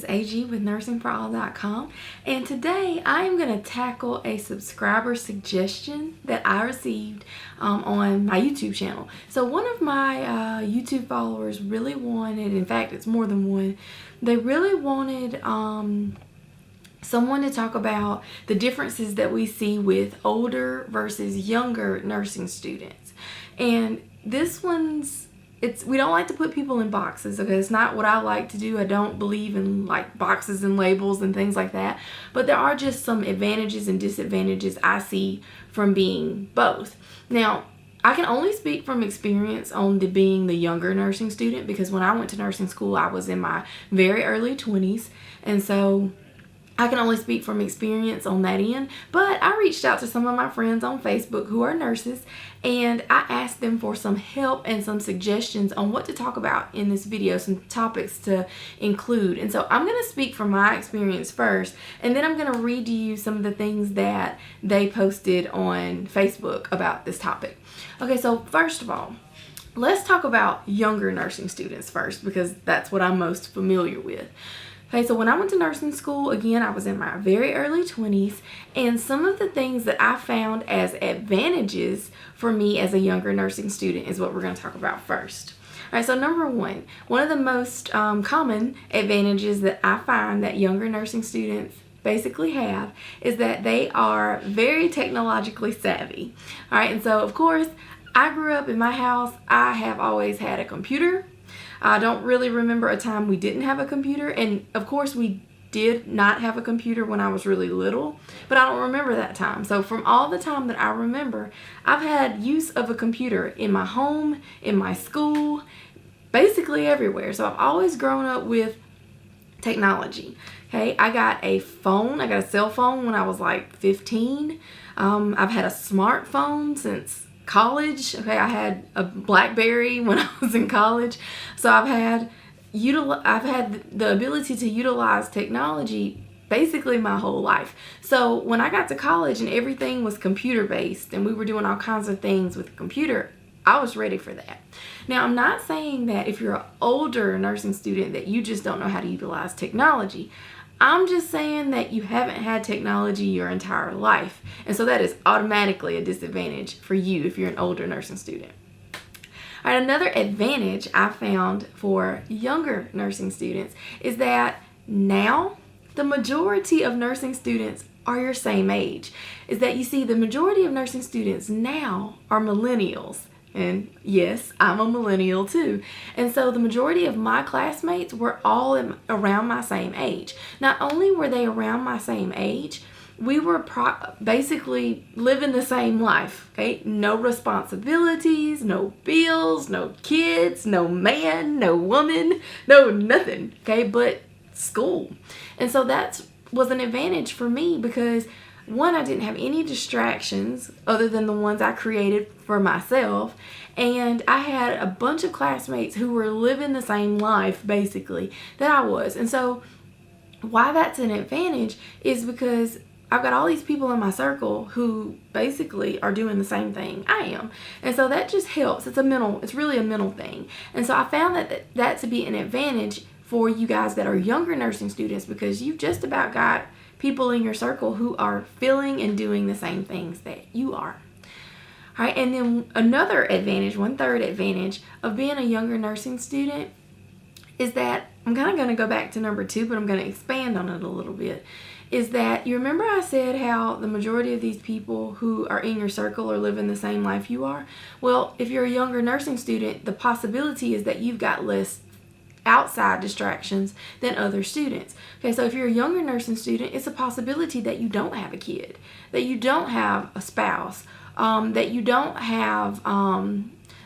AG with nursingforall.com, and today I am going to tackle a subscriber suggestion that I received on my YouTube channel. So one of my YouTube followers really wanted, in fact it's more than one, they really wanted someone to talk about the differences that we see with older versus younger nursing students. And this one's, we don't like to put people in boxes, okay? It's not what I like to do. I don't believe in like boxes and labels and things like that. But there are just some advantages and disadvantages I see from being both. Now, I can only speak from experience on being the younger nursing student, because when I went to nursing school, I was in my very early 20s. And so I can only speak from experience on that end, but I reached out to some of my friends on Facebook who are nurses, and I asked them for some help and some suggestions on what to talk about in this video, some topics to include. And so I'm going to speak from my experience first, and then I'm going to read to you some of the things that they posted on Facebook about this topic. Okay, so first of all, let's talk about younger nursing students first, because that's what I'm most familiar with. Okay, so when I went to nursing school, again, I was in my very early 20s, and some of the things that I found as advantages for me as a younger nursing student is what we're going to talk about first. All right, so number one of the most common advantages that I find that younger nursing students basically have is that they are very technologically savvy. All right, and so of course, I grew up in my house. I have always had a computer. I don't really remember a time we didn't have a computer, and of course we did not have a computer when I was really little, but I don't remember that time. So from all the time that I remember, I've had use of a computer in my home, in my school, basically everywhere. So I've always grown up with technology. Okay, I got a cell phone when I was like 15. I've had a smartphone since college. Okay, I had a BlackBerry when I was in college. So I've had the ability to utilize technology basically my whole life. So when I got to college and everything was computer based and we were doing all kinds of things with the computer, I was ready for that. Now, I'm not saying that if you're an older nursing student that you just don't know how to utilize technology. I'm just saying that you haven't had technology your entire life. And so that is automatically a disadvantage for you if you're an older nursing student. All right, another advantage I found for younger nursing students is that now the majority of nursing students are your same age. Is that you see the majority of nursing students now are millennials. And yes, I'm a millennial too. And so the majority of my classmates were all around my same age. Not only were they around my same age, we were basically living the same life, okay? No responsibilities, no bills, no kids, no man, no woman, no nothing, okay? But school. And so that was an advantage for me because one, I didn't have any distractions other than the ones I created for myself, and I had a bunch of classmates who were living the same life basically that I was. And so why that's an advantage is because I've got all these people in my circle who basically are doing the same thing I am. And so that just helps. It's really a mental thing. And so I found that to be an advantage for you guys that are younger nursing students, because you've just about got people in your circle who are feeling and doing the same things that you are. All right, and then another advantage, one third advantage of being a younger nursing student is that, I'm kind of going to go back to number two, but I'm going to expand on it a little bit, is that you remember I said how the majority of these people who are in your circle are living the same life you are? Well, if you're a younger nursing student, the possibility is that you've got less outside distractions than other students. Okay, so if you're a younger nursing student, it's a possibility that you don't have a kid, that you don't have a spouse, that you don't have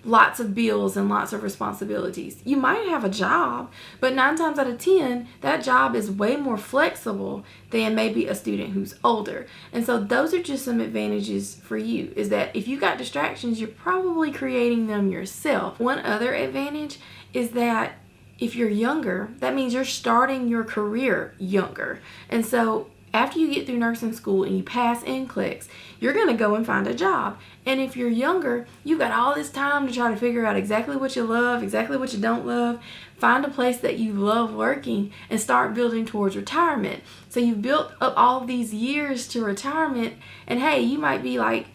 lots of bills and lots of responsibilities. You might have a job, but 9 times out of 10, that job is way more flexible than maybe a student who's older. And so those are just some advantages for you, is that if you got distractions, you're probably creating them yourself. One other advantage is that if you're younger, that means you're starting your career younger. And so after you get through nursing school and you pass NCLEX, you're going to go and find a job. And if you're younger, you've got all this time to try to figure out exactly what you love, exactly what you don't love. Find a place that you love working and start building towards retirement. So you've built up all these years to retirement, and hey, you might be like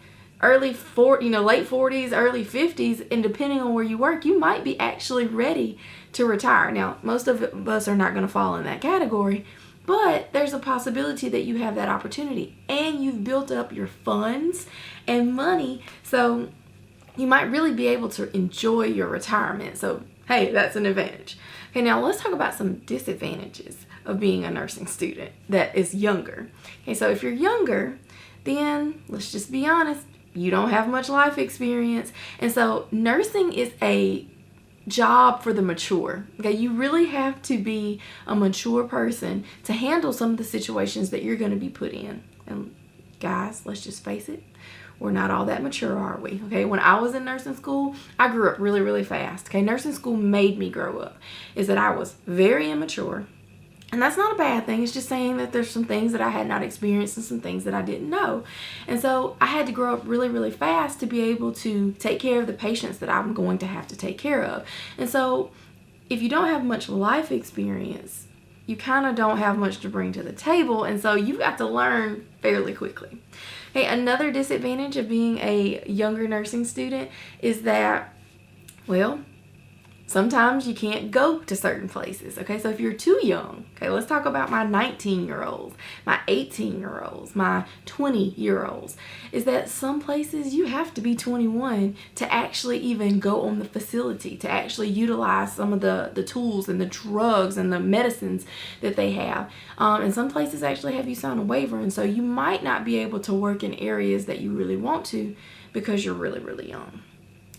late 40s, early 50s, and depending on where you work, you might be actually ready to retire. Now, most of us are not going to fall in that category, but there's a possibility that you have that opportunity, and you've built up your funds and money, so you might really be able to enjoy your retirement. So, hey, that's an advantage. Okay, now let's talk about some disadvantages of being a nursing student that is younger. Okay, so if you're younger, then let's just be honest, you don't have much life experience, and so nursing is a job for the mature. Okay, you really have to be a mature person to handle some of the situations that you're going to be put in. And guys, let's just face it, we're not all that mature, are we? Okay, when I was in nursing school, I grew up really, really fast. Okay, nursing school made me grow up. Is that I was very immature. And that's not a bad thing. It's just saying that there's some things that I had not experienced and some things that I didn't know. And so I had to grow up really, really fast to be able to take care of the patients that I'm going to have to take care of. And so if you don't have much life experience, you kind of don't have much to bring to the table. And so you've got to learn fairly quickly. Okay, another disadvantage of being a younger nursing student is that, well, sometimes you can't go to certain places. Okay, so if you're too young, okay, let's talk about my 19-year-olds, my 18-year-olds, my 20-year-olds, is that some places you have to be 21 to actually even go on the facility, to actually utilize some of the tools and the drugs and the medicines that they have. And some places actually have you sign a waiver, and so you might not be able to work in areas that you really want to because you're really, really young.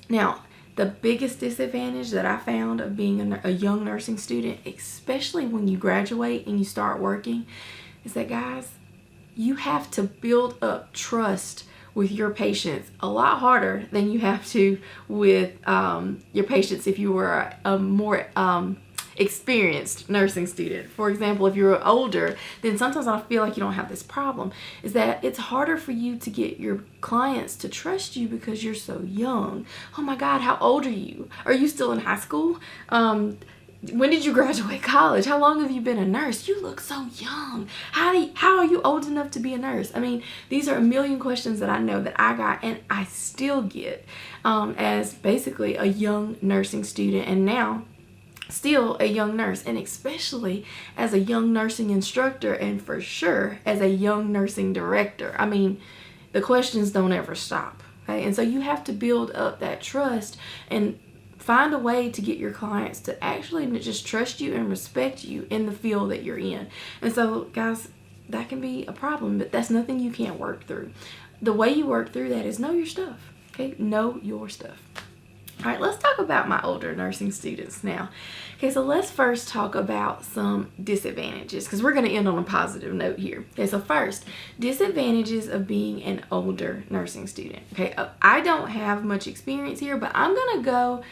Now, the biggest disadvantage that I found of being a young nursing student, especially when you graduate and you start working, is that, guys, you have to build up trust with your patients a lot harder than you have to with your patients if you were a more experienced nursing student. For example, if you're older, then sometimes I feel like you don't have this problem, is that it's harder for you to get your clients to trust you because you're so young. Oh my God, how old are you? Are you still in high school? When did you graduate college? How long have you been a nurse? You look so young. How are you old enough to be a nurse? I mean, these are a million questions that I know that I got and I still get as basically a young nursing student, and now still a young nurse, and especially as a young nursing instructor, and for sure as a young nursing director. I mean, the questions don't ever stop. Okay? And so you have to build up that trust and find a way to get your clients to actually just trust you and respect you in the field that you're in. And so, guys, that can be a problem, but that's nothing you can't work through. The way you work through that is know your stuff. Okay, know your stuff. All right, let's talk about my older nursing students now. Okay, so let's first talk about some disadvantages, because we're going to end on a positive note here. Okay, so first, disadvantages of being an older nursing student. Okay, I don't have much experience here, but I'm going to go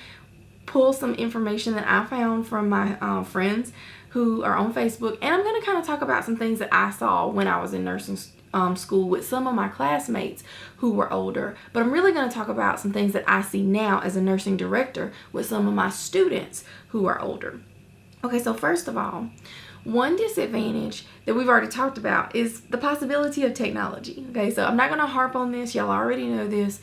pull some information that I found from my friends who are on Facebook, and I'm going to kind of talk about some things that I saw when I was in nursing school with some of my classmates who were older. But I'm really going to talk about some things that I see now as a nursing director with some of my students who are older. Okay, so first of all, one disadvantage that we've already talked about is the possibility of technology. Okay, so I'm not going to harp on this. Y'all already know this.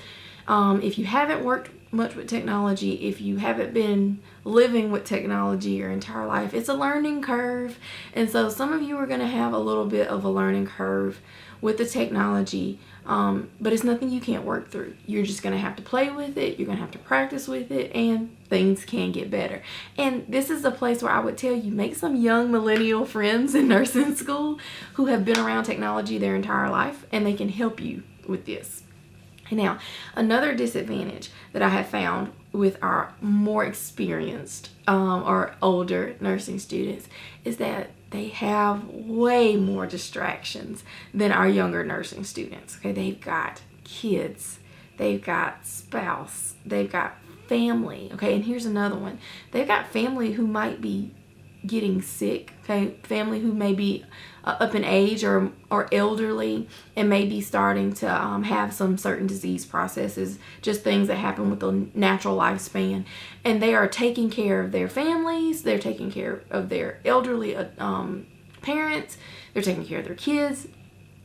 If you haven't worked much with technology, if you haven't been living with technology your entire life, it's a learning curve. And so some of you are going to have a little bit of a learning curve with the technology, but it's nothing you can't work through. You're just going to have to play with it, you're going to have to practice with it, and things can get better. And this is a place where I would tell you, make some young millennial friends in nursing school who have been around technology their entire life, and they can help you with this. Now, another disadvantage that I have found with our more experienced or older nursing students is that they have way more distractions than our younger nursing students. Okay, they've got kids, they've got spouse, they've got family. Okay, and here's another one. They've got family who might be getting sick, okay, family who may be up in age or elderly and may be starting to have some certain disease processes, just things that happen with the natural lifespan, and they are taking care of their families, they're taking care of their elderly parents, they're taking care of their kids,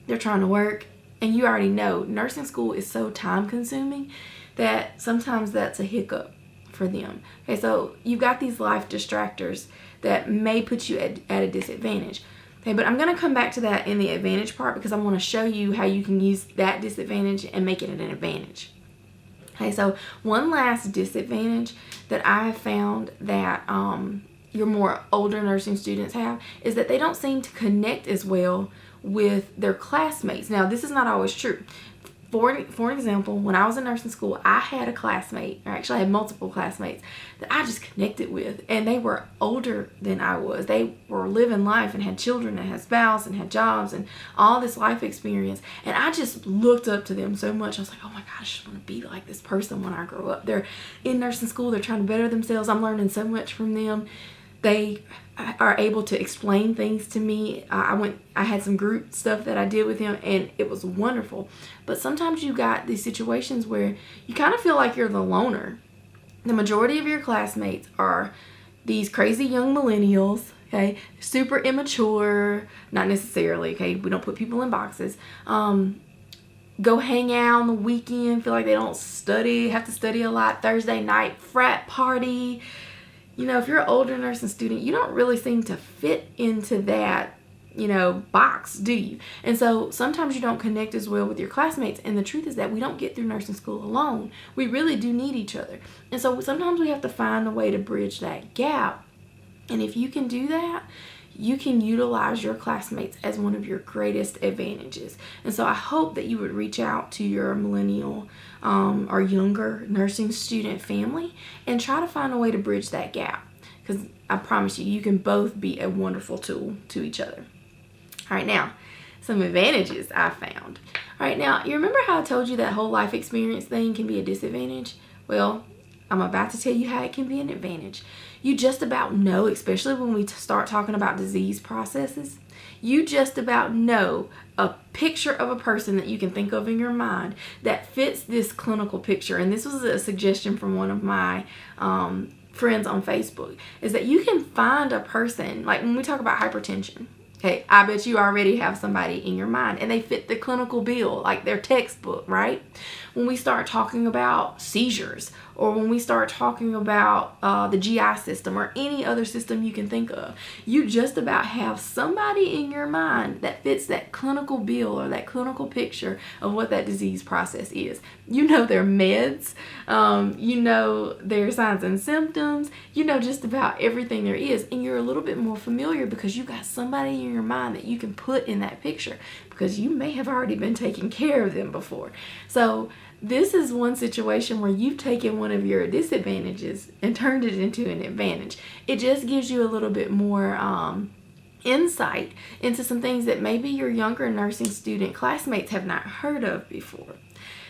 they're trying to work, and you already know nursing school is so time consuming that sometimes that's a hiccup for them. Okay, so you've got these life distractors that may put you at a disadvantage. Okay, but I'm going to come back to that in the advantage part because I want to show you how you can use that disadvantage and make it an advantage. Okay, so one last disadvantage that I have found that your more older nursing students have is that they don't seem to connect as well with their classmates. Now, this is not always true. For an example, when I was in nursing school, I had a classmate, or actually I had multiple classmates that I just connected with, and they were older than I was. They were living life and had children and had spouse and had jobs and all this life experience, and I just looked up to them so much. I was like, oh my gosh, I just want to be like this person when I grow up. They're in nursing school, they're trying to better themselves. I'm learning so much from them. They are able to explain things to me. I had some group stuff that I did with them, and it was wonderful. But sometimes you got these situations where you kind of feel like you're the loner. The majority of your classmates are these crazy young millennials, okay, super immature, not necessarily, okay, we don't put people in boxes. Go hang out on the weekend, feel like they don't study, have to study a lot, Thursday night frat party. You know, if you're an older nursing student, you don't really seem to fit into that, box, do you? And so sometimes you don't connect as well with your classmates. And the truth is that we don't get through nursing school alone. We really do need each other. And so sometimes we have to find a way to bridge that gap. And if you can do that, you can utilize your classmates as one of your greatest advantages. And so I hope that you would reach out to your millennial or younger nursing student family and try to find a way to bridge that gap, because I promise you, you can both be a wonderful tool to each other. All right, now, some advantages I found. All right, now, you remember how I told you that whole life experience thing can be a disadvantage? Well, I'm about to tell you how it can be an advantage. You just about know, especially when we start talking about disease processes, you just about know a picture of a person that you can think of in your mind that fits this clinical picture. And this was a suggestion from one of my friends on Facebook, is that you can find a person, like when we talk about hypertension, okay, I bet you already have somebody in your mind and they fit the clinical bill, like their textbook, right? When we start talking about seizures, or when we start talking about the GI system or any other system you can think of, you just about have somebody in your mind that fits that clinical bill or that clinical picture of what that disease process is. You know their meds, you know their signs and symptoms, you know just about everything there is, and you're a little bit more familiar because you got somebody in your mind that you can put in that picture because you may have already been taking care of them before. So this is one situation where you've taken one of your disadvantages and turned it into an advantage. It just gives you a little bit more insight into some things that maybe your younger nursing student classmates have not heard of before.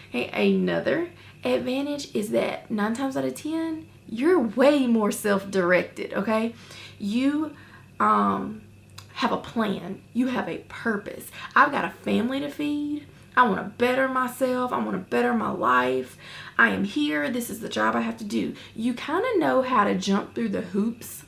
Okay, another advantage is that 9 times out of 10, you're way more self-directed, okay? You have a plan. You have a purpose. I've got a family to feed. I want to better myself. I want to better my life. I am here. This is the job I have to do. You kind of know how to jump through the hoops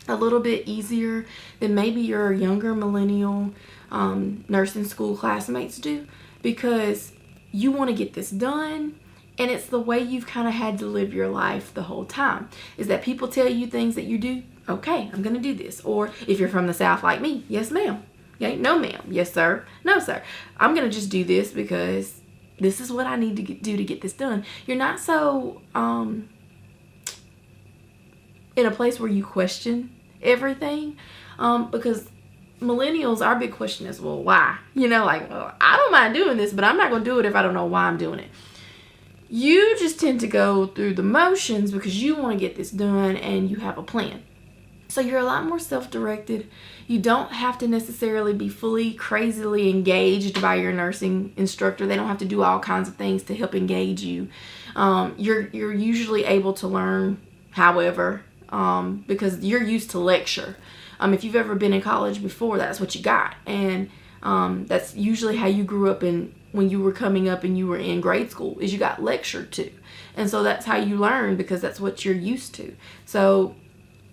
a little bit easier than maybe your younger millennial nursing school classmates do, because you want to get this done. And it's the way you've kind of had to live your life the whole time, is that people tell you things that you do. Okay, I'm going to do this. Or if you're from the South like me, yes, ma'am. Okay, no, ma'am. Yes, sir. No, sir. I'm going to just do this because this is what I need to do to get this done. You're not so in a place where you question everything, because millennials, our big question is, well, why? Well, I don't mind doing this, but I'm not going to do it if I don't know why I'm doing it. You just tend to go through the motions because you want to get this done and you have a plan. So you're a lot more self-directed. You don't have to necessarily be fully crazily engaged by your nursing instructor. They don't have to do all kinds of things to help engage you. You're usually able to learn however because you're used to lecture. If you've ever been in college before, that's what you got. And that's usually how you grew up when you were coming up and you were in grade school, is you got lectured to. And so that's how you learn, because that's what you're used to. So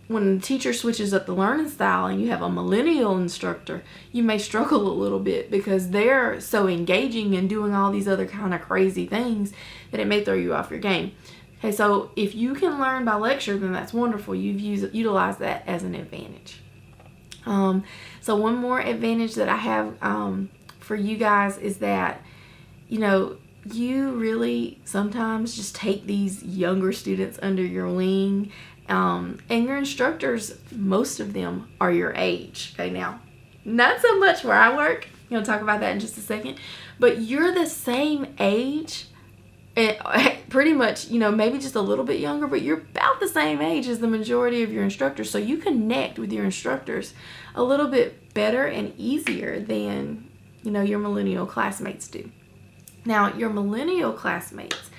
when the teacher switches up the learning style and you have a millennial instructor, you may struggle a little bit because they're so engaging and doing all these other kind of crazy things that it may throw you off your game. Okay, so if you can learn by lecture, then that's wonderful. You've utilized that as an advantage. So one more advantage that I have for you guys is that, you really sometimes just take these younger students under your wing, and your instructors, most of them are your age. Okay, now, not so much where I work. I'm going to talk about that in just a second. But you're the same age, pretty much, maybe just a little bit younger, but you're about the same age as the majority of your instructors. So you connect with your instructors a little bit better and easier than, your millennial classmates do. Now, your millennial classmates,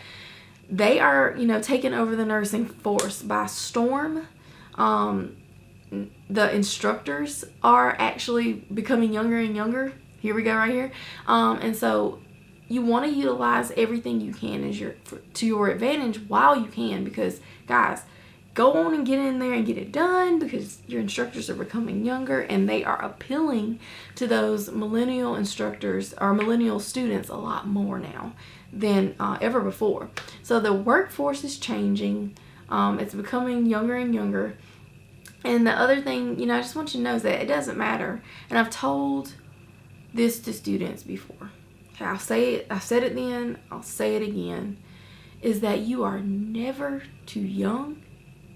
they are, taking over the nursing force by storm. The instructors are actually becoming younger and younger. Here we go right here. And so you want to utilize everything you can to your advantage while you can, because guys, go on and get in there and get it done, because your instructors are becoming younger and they are appealing to those millennial instructors or millennial students a lot more now than ever before. So the workforce is changing. It's becoming younger and younger. And the other thing, I just want you to know is that it doesn't matter. And I've told this to students before. Okay, I'll say it. I said it then. I'll say it again. Is that you are never too young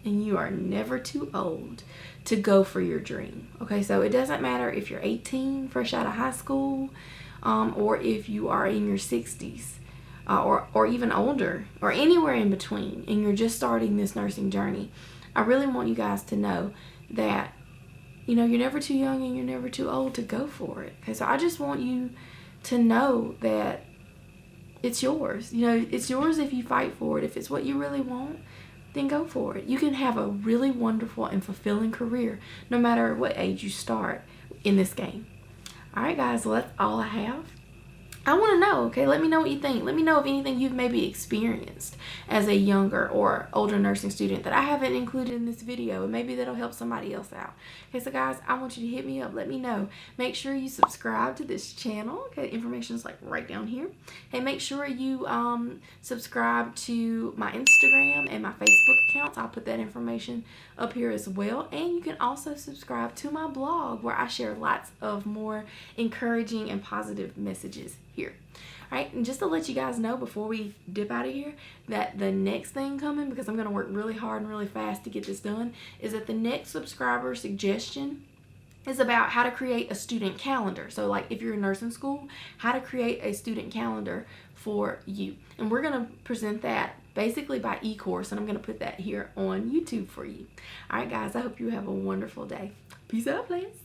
and you are never too old to go for your dream. Okay, so it doesn't matter if you're 18, fresh out of high school, or if you are in your 60s, or even older, or anywhere in between, and you're just starting this nursing journey. I really want you guys to know that, you're never too young and you're never too old to go for it. Okay, so I just want you to know that it's yours. It's yours if you fight for it. If it's what you really want, then go for it. You can have a really wonderful and fulfilling career no matter what age you start in this game. All right, guys, well, that's all I have. I want to know, okay? Let me know what you think. Let me know if anything you've maybe experienced as a younger or older nursing student that I haven't included in this video, and maybe that'll help somebody else out. Okay, so guys, I want you to hit me up. Let me know. Make sure you subscribe to this channel. Okay, information is like right down here. Hey, make sure you subscribe to my Instagram and my Facebook accounts. I'll put that information up here as well. And you can also subscribe to my blog, where I share lots of more encouraging and positive messages here. All right, and just to let you guys know before we dip out of here, that the next thing coming, because I'm going to work really hard and really fast to get this done, is that the next subscriber suggestion is about how to create a student calendar. So like if you're in nursing school, how to create a student calendar for you. And we're going to present that basically by e-course, and I'm going to put that here on YouTube for you. All right, guys, I hope you have a wonderful day. Peace out, please.